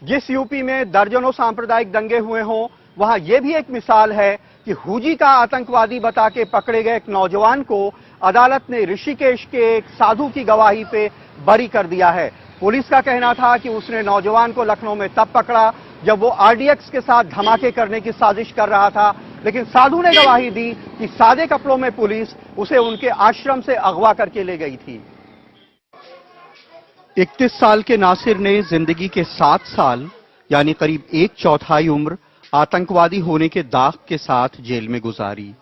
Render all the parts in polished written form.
जिस यूपी में दर्जनों सांप्रदायिक दंगे हुए हों, वहां यह भी एक मिसाल है कि हुजी का आतंकवादी बता के पकड़े गए एक नौजवान को अदालत ने ऋषिकेश के एक साधु की गवाही पे बरी कर दिया है। पुलिस का कहना था कि उसने नौजवान को लखनऊ में तब पकड़ा जब वो आरडीएक्स के साथ धमाके करने की साजिश कर रहा था, लेकिन साधु ने गवाही दी कि सादे कपड़ों में पुलिस उसे उनके आश्रम से अगवा करके ले गई थी। 31 साल के नासिर ने जिंदगी के 7 साल यानी करीब 1/4 उम्र आतंकवादी होने के दाग के साथ जेल में गुजारी।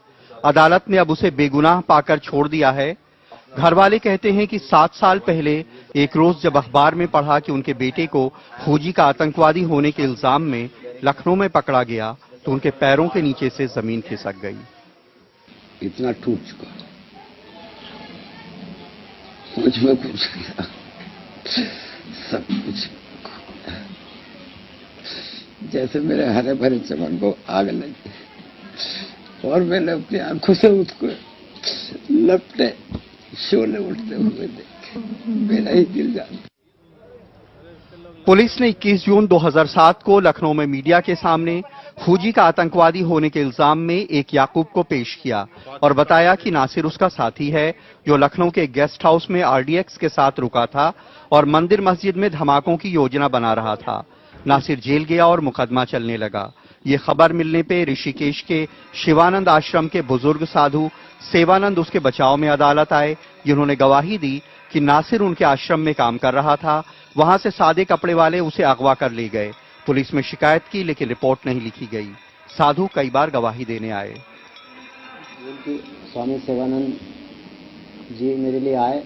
अदालत ने अब उसे बेगुनाह पाकर छोड़ दिया है। घर वाले कहते हैं कि 7 साल पहले एक रोज जब अखबार में पढ़ा कि उनके बेटे को फौजी का आतंकवादी होने के इल्जाम में लखनऊ में पकड़ा गया तो उनके पैरों के नीचे से जमीन खिसक गई। इतना टूट चुका, मुझ में कुछ सब कुछ जैसे मेरे हरे भरे चमन को आग लगी और मैंने अपनी आंखों से उसको लपटे शोले उठते हुए देखे, मेरा ही दिल जानता। पुलिस ने 21 जून 2007 को लखनऊ में मीडिया के सामने फौजी का आतंकवादी होने के इल्जाम में एक याकूब को पेश किया और बताया कि नासिर उसका साथी है जो लखनऊ के गेस्ट हाउस में आरडीएक्स के साथ रुका था और मंदिर मस्जिद में धमाकों की योजना बना रहा था। नासिर जेल गया और मुकदमा चलने लगा। ये खबर मिलने पे ऋषिकेश के शिवानंद आश्रम के बुजुर्ग साधु सेवानंद उसके बचाव में अदालत आए, जिन्होंने गवाही दी कि नासिर उनके आश्रम में काम कर रहा था। वहां से सादे कपड़े वाले उसे अगवा कर ले गए। पुलिस में शिकायत की लेकिन रिपोर्ट नहीं लिखी गई। साधु कई बार गवाही देने आए। स्वामी सेवानंद जी मेरे लिए आए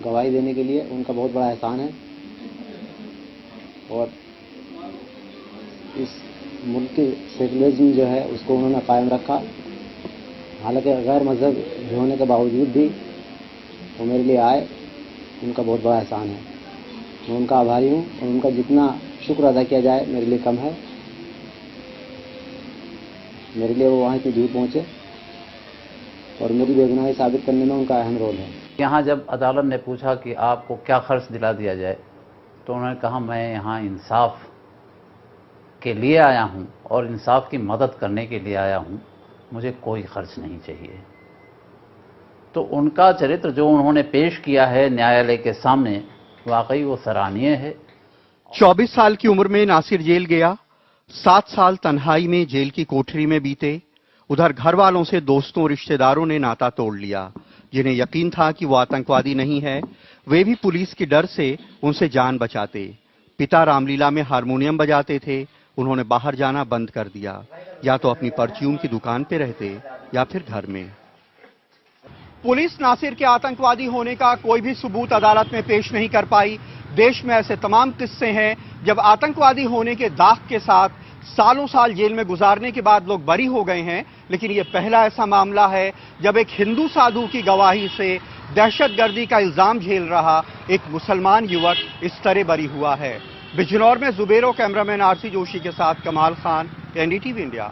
गवाही देने के लिए, उनका बहुत बड़ा एहसान है। और इस मुल्क की सेकुलरिज्म जो है उसको उन्होंने कायम रखा, हालांकि गैर मजहब होने के बावजूद भी वो मेरे लिए आए, उनका बहुत बड़ा एहसान है। मैं उनका आभारी हूँ और उनका जितना शुक्र अदा किया जाए मेरे लिए कम है। मेरे लिए वो वहाँ इतनी दूर पहुँचे और मेरी बेगुनाही साबित करने में उनका अहम रोल है। यहाँ जब अदालत ने पूछा कि आपको क्या खर्च दिला दिया जाए तो उन्होंने कहा मैं यहाँ इंसाफ के लिए आया हूँ और इंसाफ की मदद करने के लिए आया हूँ, मुझे कोई खर्च नहीं चाहिए। तो उनका चरित्र जो उन्होंने पेश किया है न्यायालय के सामने वाकई वो सराहनीय है। 24 साल की उम्र में नासिर जेल गया। 7 साल तन्हाई में जेल की कोठरी में बीते। उधर घर वालों से दोस्तों रिश्तेदारों ने नाता तोड़ लिया। जिन्हें यकीन था कि वो आतंकवादी नहीं है, वे भी पुलिस के डर से उनसे जान बचाते। पिता रामलीला में हारमोनियम बजाते थे, उन्होंने बाहर जाना बंद कर दिया। या तो अपनी परचून की दुकान पे रहते या फिर घर में। पुलिस नासिर के आतंकवादी होने का कोई भी सबूत अदालत में पेश नहीं कर पाई। देश में ऐसे तमाम किस्से हैं जब आतंकवादी होने के दाग के साथ सालों साल जेल में गुजारने के बाद लोग बरी हो गए हैं, लेकिन यह पहला ऐसा मामला है जब एक हिंदू साधु की गवाही से दहशतगर्दी का इल्जाम झेल रहा एक मुसलमान युवक इस तरह बरी हुआ है। बिजनौर में जुबेरो कैमरामैन आरसी जोशी के साथ कमाल खान, एनडीटीवी इंडिया।